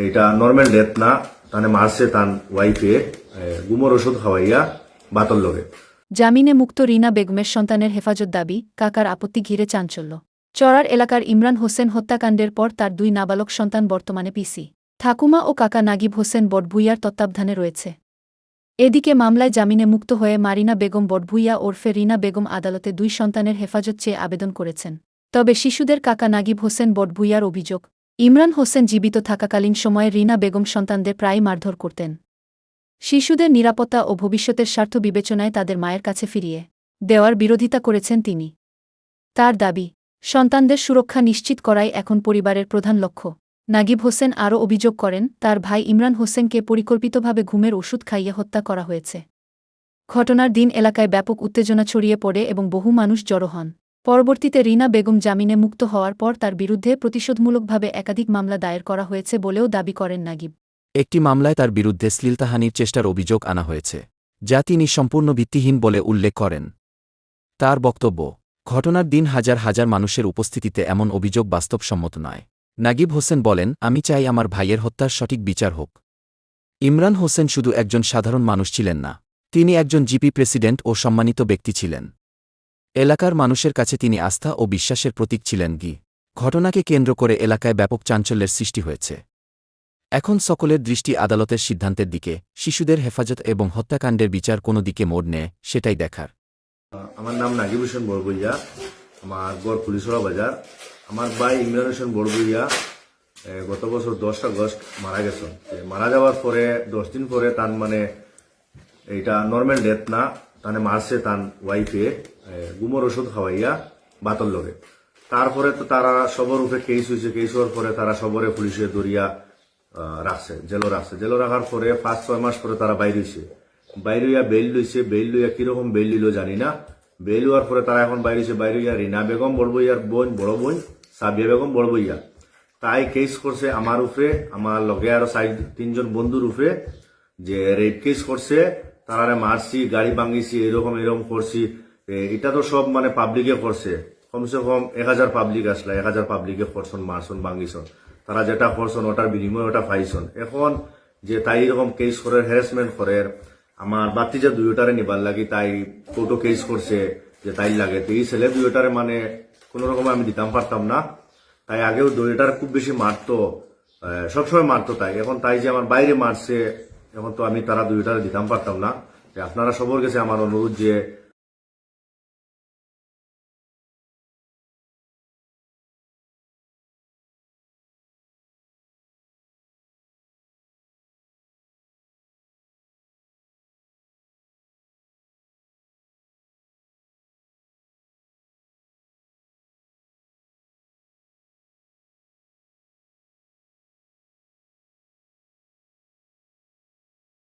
এটা normal death না, তানে মারছে তান ওয়াইফে গুমর ওষুধ খাওয়াইয়া বাতর লগে। জামিনে মুক্ত রিনা বেগমের সন্তানের হেফাজত দাবি, কাকার আপত্তি ঘিরে চাঞ্চল্য। চরার এলাকার ইমরান হোসেন হত্যাকাণ্ডের পর তার 2 নাবালক সন্তান বর্তমানে পিসি ঠাকুমা ও কাকা নাগিব হোসেন বটভূইয়ার তত্ত্বাবধানে রয়েছে। এদিকে মামলায় জামিনে মুক্ত হয়ে মারিনা বেগম বটভূইয়া ওরফে রিনা বেগম আদালতে 2 সন্তানের হেফাজত চেয়ে আবেদন করেছেন। তবে শিশুদের কাকা নাগিব হোসেন বটভূইয়ার অভিযোগ, ইমরান হোসেন জীবিত থাকাকালীন সময়ে রিনা বেগম সন্তানদের প্রায়ই মারধর করতেন। শিশুদের নিরাপত্তা ও ভবিষ্যতের স্বার্থ বিবেচনায় তাদের মায়ের কাছে ফিরিয়ে দেওয়ার বিরোধিতা করেছেন তিনি। তার দাবি, সন্তানদের সুরক্ষা নিশ্চিত করাই এখন পরিবারের প্রধান লক্ষ্য। নাগিব হোসেন আরও অভিযোগ করেন, তার ভাই ইমরান হোসেনকে পরিকল্পিতভাবে ঘুমের ওষুধ খাইয়ে হত্যা করা হয়েছে। ঘটনার দিন এলাকায় ব্যাপক উত্তেজনা ছড়িয়ে পড়ে এবং বহু মানুষ জড়ো হন। পরবর্তীতে রিনা বেগম জামিনে মুক্ত হওয়ার পর তার বিরুদ্ধে প্রতিশোধমূলকভাবে একাধিক মামলা দায়ের করা হয়েছে বলেও দাবি করেন নাগিব। একটি মামলায় তার বিরুদ্ধে শ্লীলতাহানির চেষ্টার অভিযোগ আনা হয়েছে, যা তিনি সম্পূর্ণ ভিত্তিহীন বলে উল্লেখ করেন। তার বক্তব্য, ঘটনার দিন হাজার হাজার মানুষের উপস্থিতিতে এমন অভিযোগ বাস্তবসম্মত নয়। নাগিব হোসেন বলেন, আমি চাই আমার ভাইয়ের হত্যার সঠিক বিচার হোক। ইমরান হোসেন শুধু একজন সাধারণ মানুষ ছিলেন না, তিনি একজন জিপি প্রেসিডেন্ট ও সম্মানিত ব্যক্তি ছিলেন। এলাকার মানুষের কাছে তিনি আস্থা ও বিশ্বাসের প্রতীক ছিলেন। ঘটনাকে কেন্দ্র করে এলাকায় ব্যাপক চাঞ্চল্যের সৃষ্টি হয়েছে। এখন সকলের দৃষ্টি আদালতের সিদ্ধান্তের দিকে। শিশুদের হেফাজত এবং হত্যাকাণ্ডের বিচার কোনো দিকে মোড় নেয়, সেটাই দেখার। আমার নাম নাগিব হোসেন বড়বইয়া, আমার গড় পুলিশরা বাজার। আমার ভাই ইমরান হোসেন বড়বইয়া গত বছর 10 আগস্ট মারা গেছেন। মারা যাওয়ার পরে 10 দিন পরে তার মানে এইটা নর্মাল ডেথ না, তানে মারছে তার ওয়াইফে গুমর ওষুধ খাওয়াইয়া বাতর লগে। তারপরে তো তারা সবর উপরে কেস হয়েছে, কেস হওয়ার পরে তারা সবরে পুলিশে দরিয়া রাখছে, জেলও রাখছে। জেলও রাখার পরে 5-6 মাস পরে তারা বাইর হয়েছে। বাইর হইয়া বেল লইছে, বেল লইয়া কিরকম বেল লইল জানি না। বেল হওয়ার পরে তারা এখন বাইর হয়েছে, বাইর হইয়া রিনা বেগম বড়বইয়ার বোন, বড় বোন সাবিয়া বেগম বড়বইয়া, তাই কেস করছে আমার উপরে, আমার লগে আরো 3 জন বন্ধুর উপরে, যে রেপ কেস করছে, তারা মারছি, গাড়ি ভাঙিছি, এরকম করছি। এটা তো সব মানে পাবলিকে করছে, কমসে কম 1000 পাবলিক আসলা, 1000 পাবলিকে করছন, মারছন, ভাঙিছন। তারা যেটা করছন ওটার বিনিময়ে ওটা পাইছন। এখন যে তাই এরকম কেস করে, হ্যারাসমেন্ট করে, আমার বাতিজা 2টারে নিবার লাগি তাই কোর্টও কেস করছে যে তাই লাগে। তো এই ছেলে 2টারে মানে কোন রকম আমি দিতাম পারতাম না। তাই আগেও 2টার খুব বেশি মারতো, সবসময় মারতো। তাই এখন তাই যে আমার বাইরে মারছে, এখন তো আমি তারা 2টারে দিতাম পারতাম না। আপনারা সবার কাছে আমার অনুরোধ যে